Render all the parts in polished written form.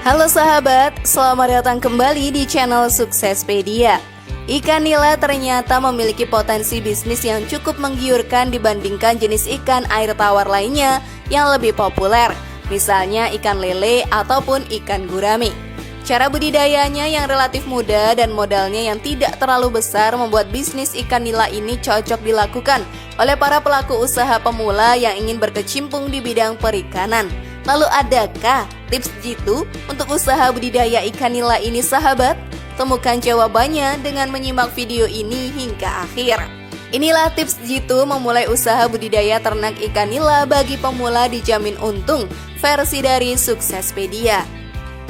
Halo sahabat, selamat datang kembali di channel Suksespedia. Ikan nila ternyata memiliki potensi bisnis yang cukup menggiurkan dibandingkan jenis ikan air tawar lainnya yang lebih populer, misalnya ikan lele ataupun ikan gurame. Cara budidayanya yang relatif mudah dan modalnya yang tidak terlalu besar membuat bisnis ikan nila ini cocok dilakukan oleh para pelaku usaha pemula yang ingin berkecimpung di bidang perikanan. Lalu adakah tips jitu untuk usaha budidaya ikan nila ini sahabat? Temukan jawabannya dengan menyimak video ini hingga akhir. Inilah tips jitu memulai usaha budidaya ternak ikan nila bagi pemula dijamin untung, versi dari Suksespedia.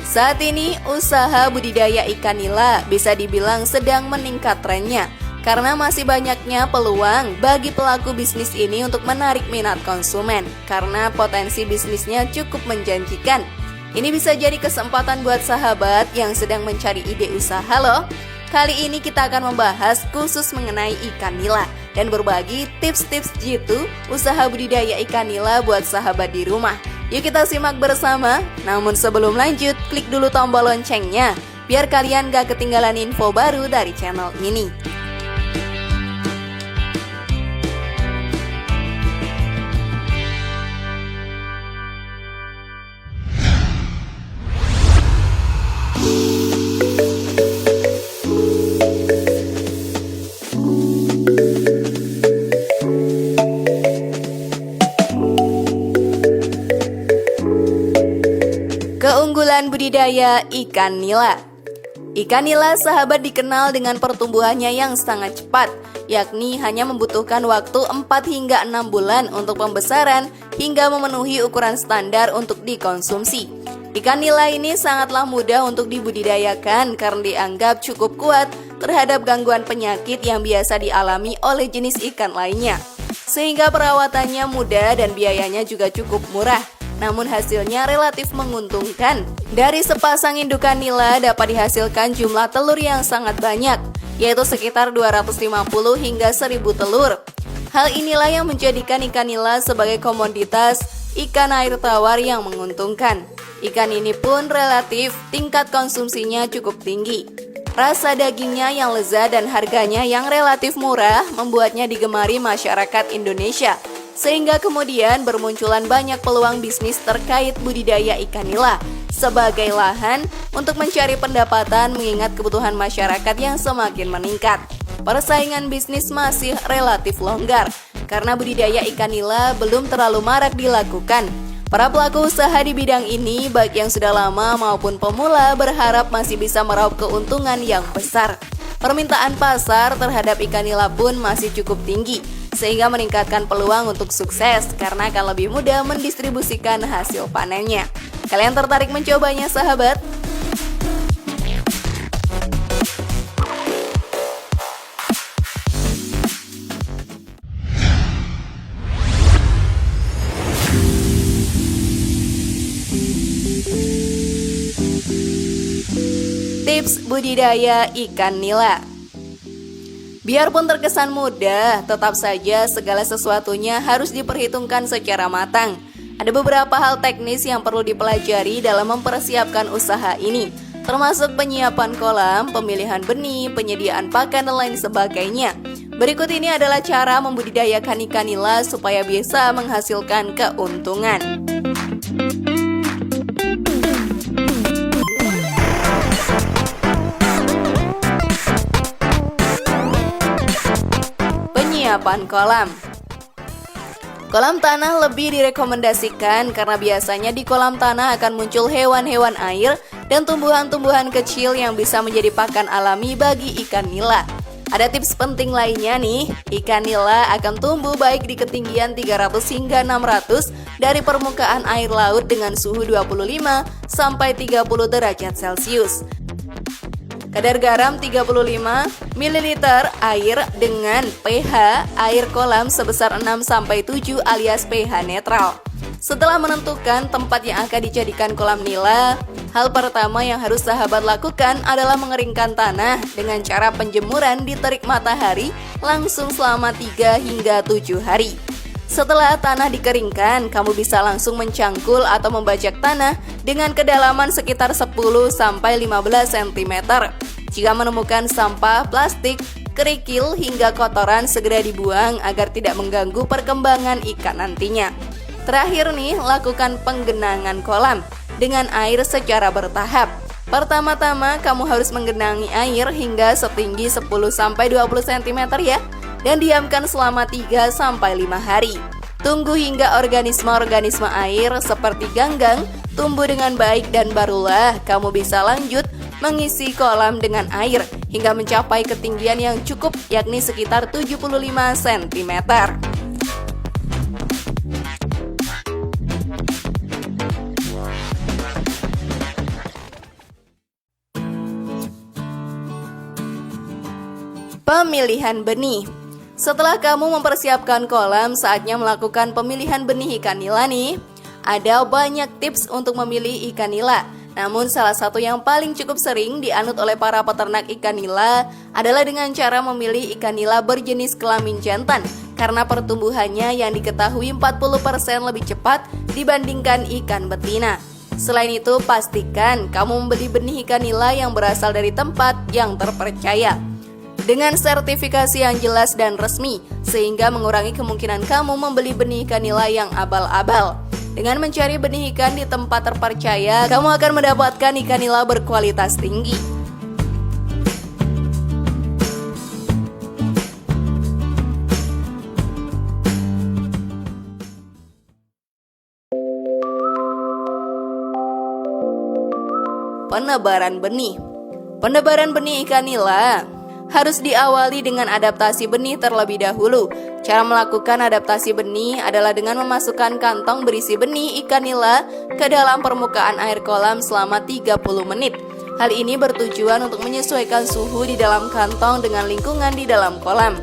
Saat ini usaha budidaya ikan nila bisa dibilang sedang meningkat trennya karena masih banyaknya peluang bagi pelaku bisnis ini untuk menarik minat konsumen karena potensi bisnisnya cukup menjanjikan. Ini bisa jadi kesempatan buat sahabat yang sedang mencari ide usaha loh. Kali ini kita akan membahas khusus mengenai ikan nila dan berbagi tips-tips jitu usaha budidaya ikan nila buat sahabat di rumah. Yuk kita simak bersama. Namun sebelum lanjut, klik dulu tombol loncengnya biar kalian gak ketinggalan info baru dari channel ini. Keunggulan budidaya ikan nila. Ikan nila sahabat dikenal dengan pertumbuhannya yang sangat cepat, yakni hanya membutuhkan waktu 4 hingga 6 bulan untuk pembesaran hingga memenuhi ukuran standar untuk dikonsumsi. Ikan nila ini sangatlah mudah untuk dibudidayakan karena dianggap cukup kuat terhadap gangguan penyakit yang biasa dialami oleh jenis ikan lainnya. Sehingga perawatannya mudah dan biayanya juga cukup murah. Namun hasilnya relatif menguntungkan. Dari sepasang indukan nila dapat dihasilkan jumlah telur yang sangat banyak, yaitu sekitar 250 hingga 1000 telur. Hal inilah yang menjadikan ikan nila sebagai komoditas ikan air tawar yang menguntungkan. Ikan ini pun relatif tingkat konsumsinya cukup tinggi. Rasa dagingnya yang lezat dan harganya yang relatif murah membuatnya digemari masyarakat Indonesia. Sehingga kemudian bermunculan banyak peluang bisnis terkait budidaya ikan nila sebagai lahan untuk mencari pendapatan mengingat kebutuhan masyarakat yang semakin meningkat. Persaingan bisnis masih relatif longgar karena budidaya ikan nila belum terlalu marak dilakukan. Para pelaku usaha di bidang ini baik yang sudah lama maupun pemula berharap masih bisa meraup keuntungan yang besar. Permintaan pasar terhadap ikan nila pun masih cukup tinggi, sehingga meningkatkan peluang untuk sukses karena akan lebih mudah mendistribusikan hasil panennya. Kalian tertarik mencobanya sahabat? Tips budidaya ikan nila. Biarpun terkesan mudah, tetap saja segala sesuatunya harus diperhitungkan secara matang. Ada beberapa hal teknis yang perlu dipelajari dalam mempersiapkan usaha ini, termasuk penyiapan kolam, pemilihan benih, penyediaan pakan, dan lain sebagainya. Berikut ini adalah cara membudidayakan ikan nila supaya bisa menghasilkan keuntungan. Penyiapan kolam. Kolam tanah lebih direkomendasikan karena biasanya di kolam tanah akan muncul hewan-hewan air dan tumbuhan-tumbuhan kecil yang bisa menjadi pakan alami bagi ikan nila. Ada tips penting lainnya nih, ikan nila akan tumbuh baik di ketinggian 300 hingga 600 dari permukaan air laut dengan suhu 25 sampai 30 derajat Celcius. Kadar garam 35 ml air dengan pH air kolam sebesar 6-7 alias pH netral. Setelah menentukan tempat yang akan dijadikan kolam nila, hal pertama yang harus sahabat lakukan adalah mengeringkan tanah dengan cara penjemuran di terik matahari langsung selama 3 hingga 7 hari. Setelah tanah dikeringkan, kamu bisa langsung mencangkul atau membajak tanah dengan kedalaman sekitar 10-15 cm. Jika menemukan sampah, plastik, kerikil, hingga kotoran, segera dibuang agar tidak mengganggu perkembangan ikan nantinya. Terakhir nih, lakukan penggenangan kolam dengan air secara bertahap. Pertama-tama kamu harus menggenangi air hingga setinggi 10-20 cm ya, dan diamkan selama 3-5 hari. Tunggu hingga organisme-organisme air seperti ganggang tumbuh dengan baik dan barulah kamu bisa lanjut mengisi kolam dengan air hingga mencapai ketinggian yang cukup, yakni sekitar 75 cm. Pemilihan benih. Setelah kamu mempersiapkan kolam, saatnya melakukan pemilihan benih ikan nila nih. Ada banyak tips untuk memilih ikan nila. Namun salah satu yang paling cukup sering dianut oleh para peternak ikan nila adalah dengan cara memilih ikan nila berjenis kelamin jantan, karena pertumbuhannya yang diketahui 40% lebih cepat dibandingkan ikan betina. Selain itu, pastikan kamu membeli benih ikan nila yang berasal dari tempat yang terpercaya dengan sertifikasi yang jelas dan resmi, sehingga mengurangi kemungkinan kamu membeli benih ikan nila yang abal-abal. Dengan mencari benih ikan di tempat terpercaya, kamu akan mendapatkan ikan nila berkualitas tinggi. Penebaran benih. Penebaran benih ikan nila harus diawali dengan adaptasi benih terlebih dahulu. Cara melakukan adaptasi benih adalah dengan memasukkan kantong berisi benih ikan nila ke dalam permukaan air kolam selama 30 menit. Hal ini bertujuan untuk menyesuaikan suhu di dalam kantong dengan lingkungan di dalam kolam.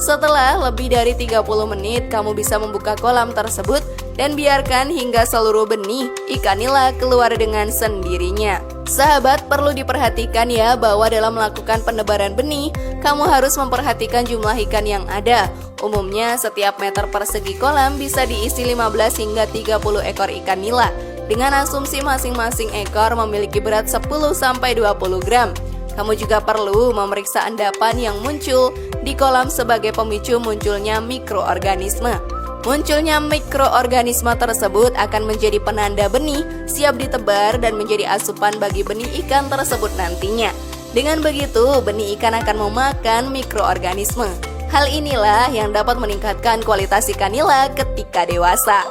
Setelah lebih dari 30 menit, kamu bisa membuka kolam tersebut dan biarkan hingga seluruh benih ikan nila keluar dengan sendirinya. Sahabat, perlu diperhatikan ya bahwa dalam melakukan penebaran benih, kamu harus memperhatikan jumlah ikan yang ada. Umumnya setiap meter persegi kolam bisa diisi 15 hingga 30 ekor ikan nila, dengan asumsi masing-masing ekor memiliki berat 10-20 gram. Kamu juga perlu memeriksa endapan yang muncul di kolam sebagai pemicu munculnya mikroorganisme. Munculnya mikroorganisme tersebut akan menjadi penanda benih siap ditebar dan menjadi asupan bagi benih ikan tersebut nantinya. Dengan begitu, benih ikan akan memakan mikroorganisme. Hal inilah yang dapat meningkatkan kualitas ikan nila ketika dewasa.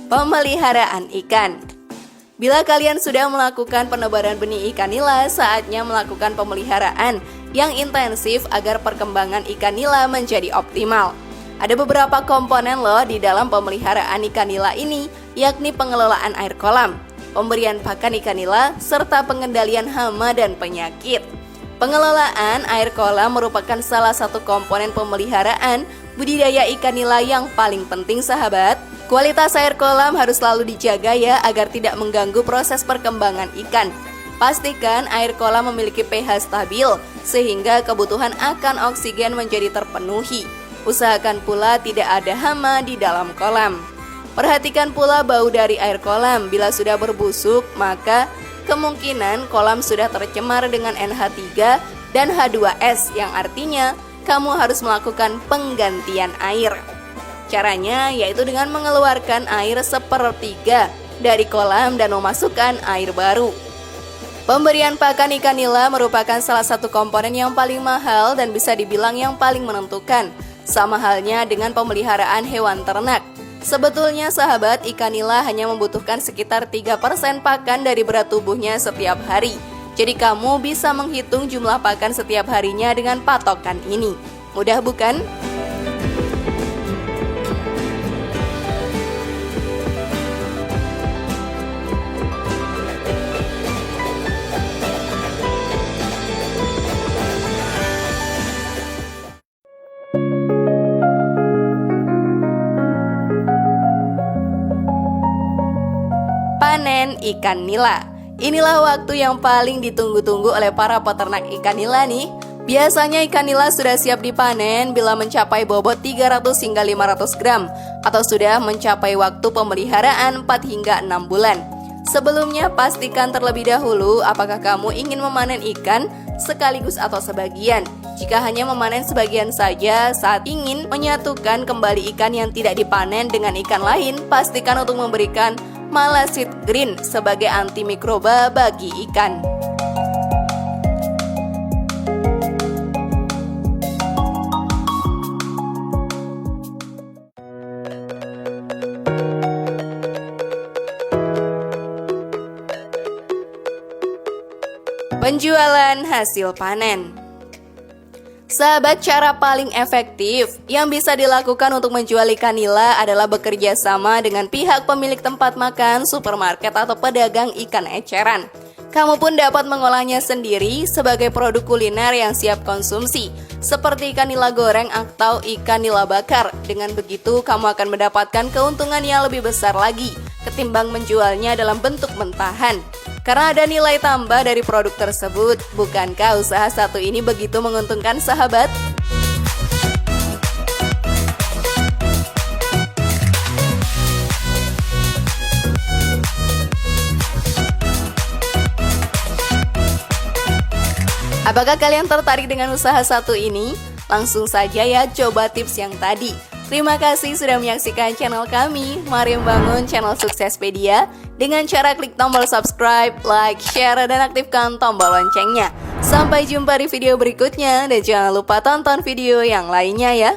Pemeliharaan ikan. Bila kalian sudah melakukan penebaran benih ikan nila, saatnya melakukan pemeliharaan yang intensif agar perkembangan ikan nila menjadi optimal. Ada beberapa komponen loh di dalam pemeliharaan ikan nila ini, yakni pengelolaan air kolam, pemberian pakan ikan nila, serta pengendalian hama dan penyakit. Pengelolaan air kolam merupakan salah satu komponen pemeliharaan budidaya ikan nila yang paling penting, sahabat. Kualitas air kolam harus selalu dijaga ya agar tidak mengganggu proses perkembangan ikan. Pastikan air kolam memiliki pH stabil sehingga kebutuhan akan oksigen menjadi terpenuhi. Usahakan pula tidak ada hama di dalam kolam. Perhatikan pula bau dari air kolam. Bila sudah berbusuk, maka kemungkinan kolam sudah tercemar dengan NH3 dan H2S, yang artinya kamu harus melakukan penggantian air. Caranya yaitu dengan mengeluarkan air sepertiga dari kolam dan memasukkan air baru. Pemberian pakan ikan nila merupakan salah satu komponen yang paling mahal dan bisa dibilang yang paling menentukan. Sama halnya dengan pemeliharaan hewan ternak. Sebetulnya sahabat, ikan nila hanya membutuhkan sekitar 3% pakan dari berat tubuhnya setiap hari. Jadi kamu bisa menghitung jumlah pakan setiap harinya dengan patokan ini. Mudah bukan? panen ikan nila. Inilah waktu yang paling ditunggu-tunggu oleh para peternak ikan nila nih. Biasanya ikan nila sudah siap dipanen bila mencapai bobot 300 hingga 500 gram atau sudah mencapai waktu pemeliharaan 4 hingga 6 bulan. Sebelumnya pastikan terlebih dahulu apakah kamu ingin memanen ikan sekaligus atau sebagian. Jika hanya memanen sebagian saja saat ingin menyatukan kembali ikan yang tidak dipanen dengan ikan lain, pastikan untuk memberikan Malasid Green sebagai antimikroba bagi ikan. Penjualan hasil panen. Sahabat, cara paling efektif yang bisa dilakukan untuk menjual ikan nila adalah bekerja sama dengan pihak pemilik tempat makan, supermarket, atau pedagang ikan eceran. Kamu pun dapat mengolahnya sendiri sebagai produk kuliner yang siap konsumsi, seperti ikan nila goreng atau ikan nila bakar. Dengan begitu, kamu akan mendapatkan keuntungan yang lebih besar lagi ketimbang menjualnya dalam bentuk mentahan. Karena ada nilai tambah dari produk tersebut, bukankah usaha satu ini begitu menguntungkan, sahabat? Apakah kalian tertarik dengan usaha satu ini? Langsung saja ya coba tips yang tadi. Terima kasih sudah menyaksikan channel kami. Mari membangun channel Suksespedia dengan cara klik tombol subscribe, like, share, dan aktifkan tombol loncengnya. Sampai jumpa di video berikutnya dan jangan lupa tonton video yang lainnya ya.